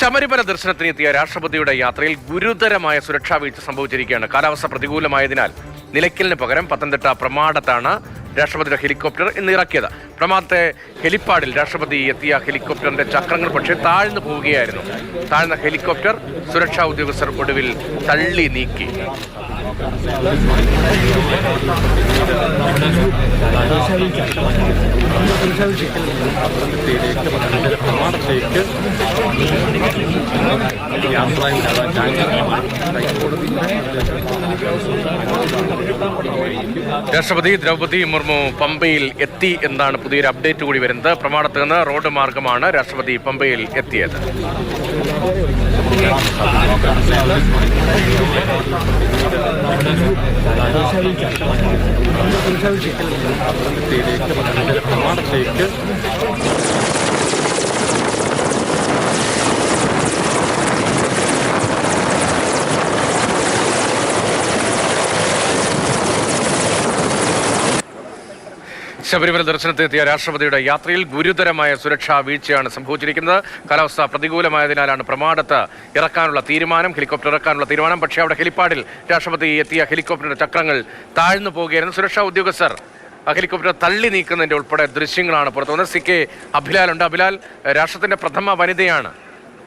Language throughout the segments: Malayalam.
ശബരിമല ദർശനത്തിനെത്തിയ രാഷ്ട്രപതിയുടെ യാത്രയിൽ ഗുരുതരമായ സുരക്ഷാ വീഴ്ച സംഭവിച്ചിരിക്കുകയാണ്. കാലാവസ്ഥ പ്രതികൂലമായതിനാൽ നിലയ്ക്കലിന് പകരം പത്തനംതിട്ട പ്രമാടത്താണ് രാഷ്ട്രപതിയുടെ ഹെലികോപ്റ്റർ ഇന്ന് ഇറക്കിയത്. പ്രമാദത്തെ ഹെലിപ്പാഡിൽ രാഷ്ട്രപതി എത്തിയ ഹെലികോപ്റ്ററിന്റെ ചക്രങ്ങൾ പക്ഷേ താഴ്ന്നു പോവുകയായിരുന്നു. താഴ്ന്ന ഹെലികോപ്റ്റർ സുരക്ഷാ ഉദ്യോഗസ്ഥർ ഒടുവിൽ തള്ളി നീക്കി. രാഷ്ട്രപതി ദ്രൗപദി മുർമു പമ്പയിൽ എത്തി എന്നാണ് പുതിയൊരു അപ്ഡേറ്റ് കൂടി വരുന്നത്. പ്രമാണത്ത് നിന്ന് റോഡ് മാർഗമാണ് രാഷ്ട്രപതി പമ്പയിൽ എത്തിയത്. ശബരിമല ദർശനത്തിനെത്തിയ രാഷ്ട്രപതിയുടെ യാത്രയിൽ ഗുരുതരമായ സുരക്ഷാ വീഴ്ചയാണ് സംഭവിച്ചിരിക്കുന്നത്. കാലാവസ്ഥ പ്രതികൂലമായതിനാലാണ് പ്രമാടത്ത് ഇറക്കാനുള്ള തീരുമാനം, ഹെലികോപ്റ്റർ ഇറക്കാനുള്ള തീരുമാനം. പക്ഷേ അവിടെ ഹെലിപ്പാഡിൽ രാഷ്ട്രപതി എത്തിയ ഹെലികോപ്റ്ററിന്റെ ചക്രങ്ങൾ താഴ്ന്നു പോവുകയായിരുന്നു. സുരക്ഷാ ഉദ്യോഗസ്ഥർ ഹെലികോപ്റ്റർ തള്ളി നീക്കുന്നതിന്റെ ഉൾപ്പെടെ ദൃശ്യങ്ങളാണ് പുറത്തു വന്നത്. CK അഭിലാലുണ്ട്. അഭിലാൽ, രാഷ്ട്രത്തിന്റെ പ്രഥമ വനിതയാണ്.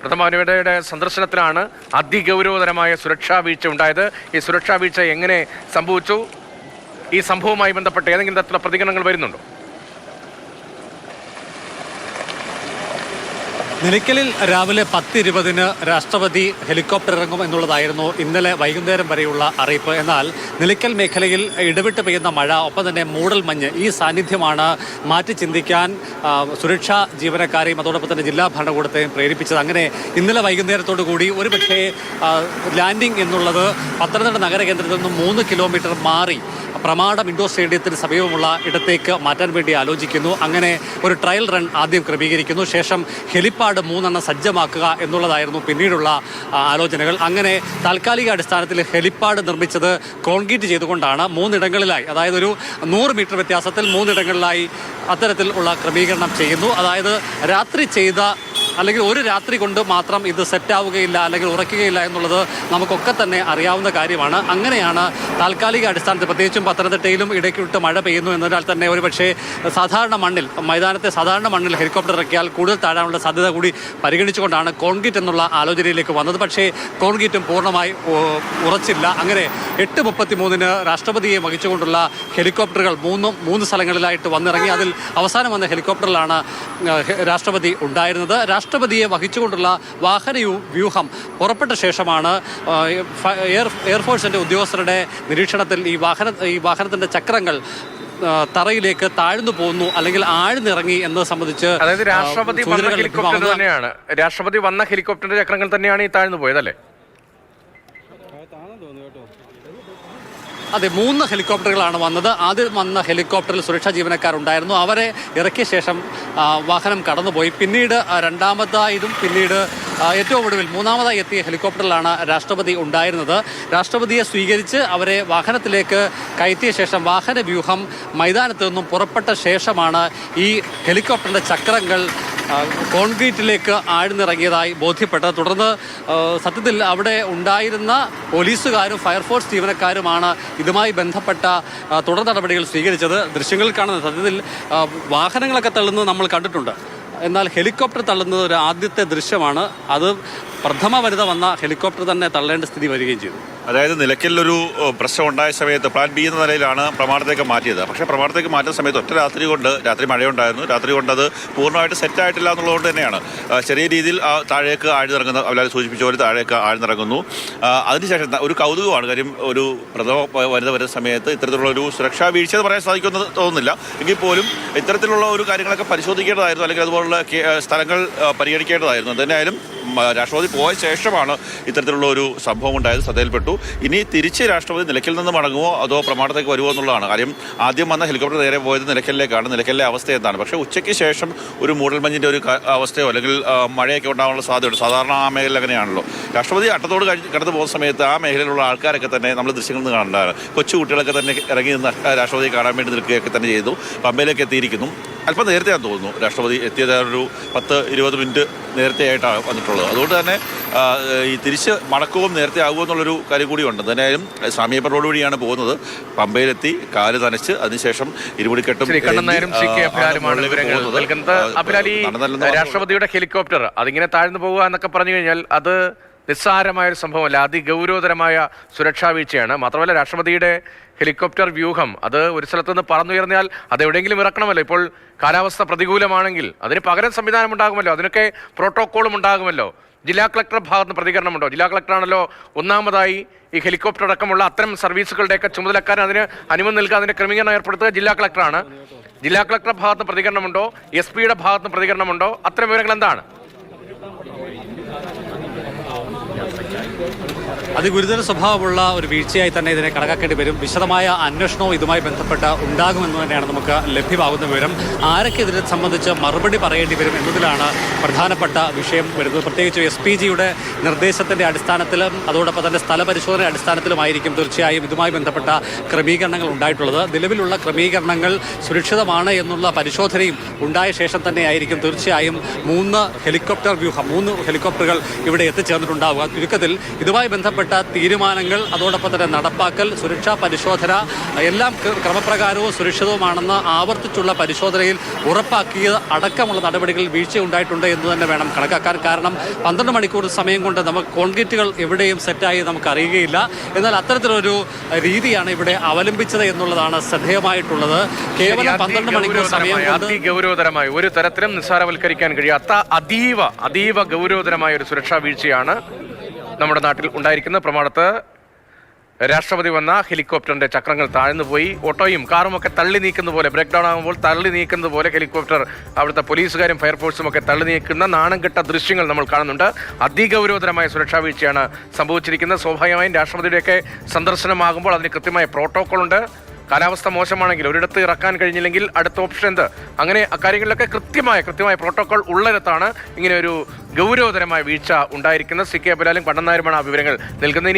പ്രഥമ വനിതയുടെ സന്ദർശനത്തിലാണ് അതിഗൗരവതരമായ സുരക്ഷാ വീഴ്ച ഉണ്ടായത്. ഈ സുരക്ഷാ വീഴ്ച എങ്ങനെ സംഭവിച്ചു? ഈ സംഭവവുമായി ബന്ധപ്പെട്ട് ഏതെങ്കിലും തരത്തിലുള്ള പ്രതികരണങ്ങൾ വരുന്നുണ്ടോ? നിലയ്ക്കലിൽ രാവിലെ 10:20 രാഷ്ട്രപതി ഹെലികോപ്റ്റർ ഇറങ്ങും എന്നുള്ളതായിരുന്നു ഇന്നലെ വൈകുന്നേരം വരെയുള്ള അറിയിപ്പ്. എന്നാൽ നിലയ്ക്കൽ മേഖലയിൽ ഇടവിട്ട് പെയ്യുന്ന മഴ, ഒപ്പം തന്നെ മൂടൽ മഞ്ഞ്, ഈ സാന്നിധ്യമാണ് മാറ്റി ചിന്തിക്കാൻ സുരക്ഷാ ജീവനക്കാരെയും അതോടൊപ്പം തന്നെ ജില്ലാ ഭരണകൂടത്തെയും പ്രേരിപ്പിച്ചത്. അങ്ങനെ ഇന്നലെ വൈകുന്നേരത്തോടു കൂടി ഒരുപക്ഷേ ലാൻഡിംഗ് എന്നുള്ളത് പത്തനംതിട്ട നഗരകേന്ദ്രത്തിൽ നിന്നും 3 കിലോമീറ്റർ മാറി പ്രമാടം ഇൻഡോർ സ്റ്റേഡിയത്തിന് സമീപമുള്ള ഇടത്തേക്ക് മാറ്റാൻ വേണ്ടി ആലോചിക്കുന്നു. അങ്ങനെ ഒരു ട്രയൽ റൺ ആദ്യം ക്രമീകരിക്കുന്നു. ശേഷം ഹെലിപ്പാഡ് 3 സജ്ജമാക്കുക എന്നുള്ളതായിരുന്നു പിന്നീടുള്ള ആലോചനകൾ. അങ്ങനെ താൽക്കാലിക അടിസ്ഥാനത്തിൽ ഹെലിപ്പാഡ് നിർമ്മിച്ചത് കോൺക്രീറ്റ് ചെയ്തുകൊണ്ടാണ് 3 ഇടങ്ങളിലായി, അതായത് ഒരു 100 മീറ്റർ വ്യത്യാസത്തിൽ 3 ഇടങ്ങളിലായി അത്തരത്തിൽ ഉള്ള ക്രമീകരണം ചെയ്യുന്നു. അതായത് രാത്രി ചെയ്ത അല്ലെങ്കിൽ ഒരു രാത്രി കൊണ്ട് മാത്രം ഇത് സെറ്റാവുകയില്ല അല്ലെങ്കിൽ ഉറയ്ക്കുകയില്ല എന്നുള്ളത് നമുക്കൊക്കെ തന്നെ അറിയാവുന്ന കാര്യമാണ്. അങ്ങനെയാണ് താൽക്കാലിക അടിസ്ഥാനത്തിൽ, പ്രത്യേകിച്ചും പത്തനംതിട്ടയിലും ഇടയ്ക്കിട്ട് മഴ പെയ്യുന്നു എന്നതിനാൽ തന്നെ ഒരു പക്ഷേ സാധാരണ മണ്ണിൽ, മൈതാനത്തെ സാധാരണ മണ്ണിൽ ഹെലികോപ്റ്റർ ഇറക്കിയാൽ കൂടുതൽ താഴാനുള്ള സാധ്യത കൂടി പരിഗണിച്ചുകൊണ്ടാണ് കോൺക്രീറ്റ് എന്നുള്ള ആലോചനയിലേക്ക് വന്നത്. പക്ഷേ കോൺക്രീറ്റും പൂർണ്ണമായി ഉറച്ചില്ല. അങ്ങനെ 8:33 രാഷ്ട്രപതിയെ വഹിച്ചുകൊണ്ടുള്ള ഹെലികോപ്റ്ററുകൾ 3 സ്ഥലങ്ങളിലായിട്ട് വന്നിറങ്ങി. അതിൽ അവസാനം വന്ന ഹെലികോപ്റ്ററിലാണ് രാഷ്ട്രപതി ഉണ്ടായിരുന്നത്. രാഷ്ട്രപതിയെ വഹിച്ചുകൊണ്ടുള്ള വാഹന വ്യൂഹം പുറപ്പെട്ട ശേഷമാണ് എയർഫോഴ്സിന്റെ ഉദ്യോഗസ്ഥരുടെ നിരീക്ഷണത്തിൽ ഈ വാഹനത്തിന്റെ ചക്രങ്ങൾ തറയിലേക്ക് താഴ്ന്നു പോകുന്നു അല്ലെങ്കിൽ ആഴ്ന്നിറങ്ങി എന്നത് സംബന്ധിച്ച്, അതായത് രാഷ്ട്രപതി വന്ന ഹെലികോപ്റ്ററിന്റെ ചക്രങ്ങൾ തന്നെയാണ് ഈ താഴ്ന്നു പോയതല്ലേ? അതെ, 3 ഹെലികോപ്റ്ററുകളാണ് വന്നത്. ആദ്യം വന്ന ഹെലികോപ്റ്ററിൽ സുരക്ഷാ ജീവനക്കാരുണ്ടായിരുന്നു. അവരെ ഇറക്കിയ ശേഷം വാഹനം കടന്നുപോയി. പിന്നീട് രണ്ടാമതായതും പിന്നീട് ഏറ്റവും ഒടുവിൽ 3ാമതായി എത്തിയ ഹെലികോപ്റ്ററിലാണ് രാഷ്ട്രപതി ഉണ്ടായിരുന്നത്. രാഷ്ട്രപതിയെ സ്വീകരിച്ച് അവരെ വാഹനത്തിലേക്ക് കയറ്റിയ ശേഷം വാഹന വ്യൂഹം മൈതാനത്ത് നിന്നും പുറപ്പെട്ട ശേഷമാണ് ഈ ഹെലികോപ്റ്ററിൻ്റെ ചക്രങ്ങൾ കോൺക്രീറ്റിലേക്ക് ആഴ്ന്നിറങ്ങിയതായി ബോധ്യപ്പെട്ടത്. തുടർന്ന് സത്യത്തിൽ അവിടെ ഉണ്ടായിരുന്ന പോലീസുകാരും ഫയർഫോഴ്സ് ജീവനക്കാരുമാണ് ഇതുമായി ബന്ധപ്പെട്ട തുടർ നടപടികൾ സ്വീകരിച്ചത്. ദൃശ്യങ്ങളിൽ കാണുന്ന സത്യത്തിൽ വാഹനങ്ങളൊക്കെ തള്ളുന്നത് നമ്മൾ കണ്ടിട്ടുണ്ട്. എന്നാൽ ഹെലികോപ്റ്റർ തള്ളുന്നത് ഒരു ആദ്യത്തെ ദൃശ്യമാണ്. അത് പ്രഥമ വനിത വന്ന ഹെലികോപ്റ്റർ തന്നെ തള്ളേണ്ട സ്ഥിതി വരികയും ചെയ്തു. അതായത് നിലയ്ക്കലിലൊരു പ്രശ്നം ഉണ്ടായ സമയത്ത് പ്ലാൻ ബി എന്ന നിലയിലാണ് പ്രമാണത്തേക്ക് മാറ്റിയത്. പക്ഷേ പ്രമാണത്തേക്ക് മാറ്റുന്ന സമയത്ത് ഒറ്റ രാത്രി മഴയുണ്ടായിരുന്നു. രാത്രി കൊണ്ട് അത് പൂർണ്ണമായിട്ട് സെറ്റായിട്ടില്ല എന്നുള്ളതുകൊണ്ട് തന്നെയാണ് ചെറിയ രീതിയിൽ താഴേക്ക് ആഴ്ന്നിറങ്ങുന്ന, അവരെ സൂചിപ്പിച്ച പോലെ താഴേക്ക് ആഴ്ന്നിറങ്ങുന്നു. അതിനുശേഷം ഒരു കൗതുകമാണ്. കാര്യം ഒരു പ്രഥമ വനിത വരുന്ന സമയത്ത് ഇത്തരത്തിലുള്ള ഒരു സുരക്ഷാ വീഴ്ച എന്ന് പറയാൻ സാധിക്കുമെന്ന് തോന്നുന്നില്ല. എങ്കിൽ പോലും ഇത്തരത്തിലുള്ള ഒരു കാര്യങ്ങളൊക്കെ പരിശോധിക്കേണ്ടതായിരുന്നു, അല്ലെങ്കിൽ അതുപോലുള്ള സ്ഥലങ്ങൾ പരിഗണിക്കേണ്ടതായിരുന്നു. എന്തായാലും രാഷ്ട്രപതി പോയ ശേഷമാണ് ഇത്തരത്തിലുള്ള ഒരു സംഭവം ഉണ്ടായത്, ശ്രദ്ധയിൽപ്പെട്ടു. ഇനി തിരിച്ച് രാഷ്ട്രപതി നിലയ്ക്കൽ നിന്ന് മടങ്ങുമോ അതോ പ്രമാണത്തേക്ക് വരുമോ എന്നുള്ളതാണ് കാര്യം. ആദ്യം വന്ന ഹെലികോപ്റ്റർ നേരെ പോയത് നിലയ്ക്കലിലേക്കാണ്. നിലയ്ക്കലിലെ അവസ്ഥ എന്താണ്? പക്ഷേ ഉച്ചയ്ക്ക് ശേഷം ഒരു മൂടൽമഞ്ഞിൻ്റെ ഒരു അവസ്ഥയോ അല്ലെങ്കിൽ മഴയൊക്കെ ഉണ്ടാകാനുള്ള സാധ്യതയുണ്ട്. സാധാരണ ആ മേഖല അങ്ങനെയാണല്ലോ. രാഷ്ട്രപതി അട്ടത്തോട് കടന്നു പോകുന്ന സമയത്ത് ആ മേഖലയിലുള്ള ആൾക്കാരൊക്കെ തന്നെ നമ്മൾ ദൃശ്യങ്ങളിൽ നിന്ന് കാണേണ്ടതാണ്. കൊച്ചു കുട്ടികളൊക്കെ തന്നെ ഇറങ്ങി നിന്ന് രാഷ്ട്രപതിയെ കാണാൻ വേണ്ടി നിൽക്കുകയൊക്കെ തന്നെ ചെയ്തു. പമ്പയിലേക്ക് എത്തിയിരിക്കുന്നു. അല്പം നേരത്തെയാണെന്ന് തോന്നുന്നു രാഷ്ട്രപതി എത്തിയത്. ഒരു 10-20 മിനിറ്റ് നേരത്തെ ആയിട്ടാണ് വന്നിട്ടുള്ളത്. അതുകൊണ്ട് തന്നെ ഈ തിരിച്ച് മടക്കവും നേരത്തെ ആകുമെന്നുള്ളൊരു കാര്യം കൂടിയുണ്ട്. എന്തായാലും സാമിയപ്പർ റോഡ് വഴിയാണ് പോകുന്നത്. പമ്പയിലെത്തി കാല് നനച്ച് അതിനുശേഷം ഇരുമുടിക്കെട്ടും രാഷ്ട്രപതിയുടെ ഹെലികോപ്റ്റർ അതിങ്ങനെ താഴ്ന്നു പോകുക എന്നൊക്കെ പറഞ്ഞു കഴിഞ്ഞാൽ അത് നിസ്സാരമായൊരു സംഭവമല്ല, അതിഗൗരവതരമായ സുരക്ഷാ വീഴ്ചയാണ്. മാത്രമല്ല രാഷ്ട്രപതിയുടെ ഹെലികോപ്റ്റർ വ്യൂഹം അത് ഒരു സ്ഥലത്ത് നിന്ന് പറന്നുയർന്നാൽ അത് എവിടെയെങ്കിലും ഇറക്കണമല്ലോ. ഇപ്പോൾ കാലാവസ്ഥ പ്രതികൂലമാണെങ്കിൽ അതിന് പകരം സംവിധാനം ഉണ്ടാകുമല്ലോ, അതിനൊക്കെ പ്രോട്ടോക്കോളും ഉണ്ടാകുമല്ലോ. ജില്ലാ കളക്ടർ ഭാഗത്ത് നിന്ന് പ്രതികരണമുണ്ടോ? ജില്ലാ കളക്ടറാണല്ലോ ഒന്നാമതായി ഈ ഹെലികോപ്റ്റർ അടക്കമുള്ള അത്തരം സർവീസുകളുടെയൊക്കെ ചുമതലക്കാരൻ, അതിന് അനുമതി നൽകുക, അതിന്റെ ക്രമീകരണം ഏർപ്പെടുത്തുക ജില്ലാ കളക്ടറാണ്. ജില്ലാ കളക്ടറുടെ ഭാഗത്ത് നിന്ന് പ്രതികരണമുണ്ടോ? SP-യുടെ ഭാഗത്ത് നിന്ന് പ്രതികരണമുണ്ടോ? അത്തരം വിവരങ്ങൾ എന്താണ്? അതിഗുരുതര സ്വഭാവമുള്ള ഒരു വീഴ്ചയായി തന്നെ ഇതിനെ കണക്കാക്കേണ്ടി വരും. വിശദമായ അന്വേഷണവും ഇതുമായി ബന്ധപ്പെട്ട് ഉണ്ടാകുമെന്ന് തന്നെയാണ് നമുക്ക് ലഭ്യമാകുന്ന വിവരം. ആരൊക്കെ ഇതിനെ സംബന്ധിച്ച് മറുപടി പറയേണ്ടി വരും എന്നതിലാണ് പ്രധാനപ്പെട്ട വിഷയം വരുന്നത്. പ്രത്യേകിച്ച് SPGയുടെ നിർദ്ദേശത്തിൻ്റെ അടിസ്ഥാനത്തിലും അതോടൊപ്പം തന്നെ സ്ഥലപരിശോധന അടിസ്ഥാനത്തിലുമായിരിക്കും തീർച്ചയായും ഇതുമായി ബന്ധപ്പെട്ട ക്രമീകരണങ്ങൾ ഉണ്ടായിട്ടുള്ളത്. നിലവിലുള്ള ക്രമീകരണങ്ങൾ സുരക്ഷിതമാണ് എന്നുള്ള പരിശോധനയും ഉണ്ടായ ശേഷം തന്നെയായിരിക്കും തീർച്ചയായും 3 ഹെലികോപ്റ്ററുകൾ ഇവിടെ എത്തിച്ചേർന്നിട്ടുണ്ടാവുക. ചുരുക്കത്തിൽ ഇതുമായി ബന്ധപ്പെട്ട തീരുമാനങ്ങൾ, അതോടൊപ്പം തന്നെ നടപ്പാക്കൽ, സുരക്ഷാ പരിശോധന എല്ലാം ക്രമപ്രകാരവും സുരക്ഷിതവുമാണെന്ന് ആവർത്തിച്ചുള്ള പരിശോധനയിൽ ഉറപ്പാക്കിയ അടക്കമുള്ള നടപടികളിൽ വീഴ്ചയുണ്ടായിട്ടുണ്ട് എന്ന് തന്നെ വേണം കണക്കാക്കാൻ. കാരണം 12 മണിക്കൂർ സമയം കൊണ്ട് നമുക്ക് കോൺക്രീറ്റുകൾ എവിടെയും സെറ്റായി നമുക്ക് അറിയുകയില്ല. എന്നാൽ അത്തരത്തിലൊരു രീതിയാണ് ഇവിടെ അവലംബിച്ചത് എന്നുള്ളതാണ് ശ്രദ്ധേയമായിട്ടുള്ളത്. കേവലം 12 മണിക്കൂർ സമയം കൊണ്ട് ഗൗരവതരമായി ഒരു തരത്തിലും നിസ്സാരവൽക്കരിക്കാൻ കഴിയാത്ത അതീവ ഗൗരവതരമായ ഒരു സുരക്ഷാ വീഴ്ചയാണ് നമ്മുടെ നാട്ടിൽ ഉണ്ടായിരിക്കുന്നത്. പ്രമാണത്ത് രാഷ്ട്രപതി വന്ന ഹെലികോപ്റ്ററിന്റെ ചക്രങ്ങൾ താഴ്ന്നുപോയി. ഓട്ടോയും കാറും ഒക്കെ തള്ളി നീക്കുന്ന പോലെ, ബ്രേക്ക് ഡൗൺ ആകുമ്പോൾ തള്ളി നീക്കുന്നത് പോലെ ഹെലികോപ്റ്റർ അവിടുത്തെ പോലീസുകാരും ഫയർഫോഴ്സും ഒക്കെ തള്ളി നീക്കുന്ന നാണം കെട്ട ദൃശ്യങ്ങൾ നമ്മൾ കാണുന്നുണ്ട്. അതിഗൗരവതരമായ സുരക്ഷാ വീഴ്ചയാണ് സംഭവിച്ചിരിക്കുന്നത്. സ്വാഭാവികമായും രാഷ്ട്രപതിയുടെയൊക്കെ സന്ദർശനമാകുമ്പോൾ അതിന് കൃത്യമായ പ്രോട്ടോകോൾ ഉണ്ട്. കാലാവസ്ഥ മോശമാണെങ്കിൽ ഒരിടത്ത് ഇറക്കാൻ കഴിഞ്ഞില്ലെങ്കിൽ അടുത്ത ഓപ്ഷൻ എന്ത്, അങ്ങനെ അക്കാര്യങ്ങളിലൊക്കെ കൃത്യമായ പ്രോട്ടോകോൾ ഉള്ളിടത്താണ് ഇങ്ങനെ ഒരു ഗൗരവതരമായ വീഴ്ച ഉണ്ടായിരിക്കുന്നത്. CK അബലാലും കണ്ണൻ നായരുമാണ് ആ വിവരങ്ങൾ നൽകുന്നത്.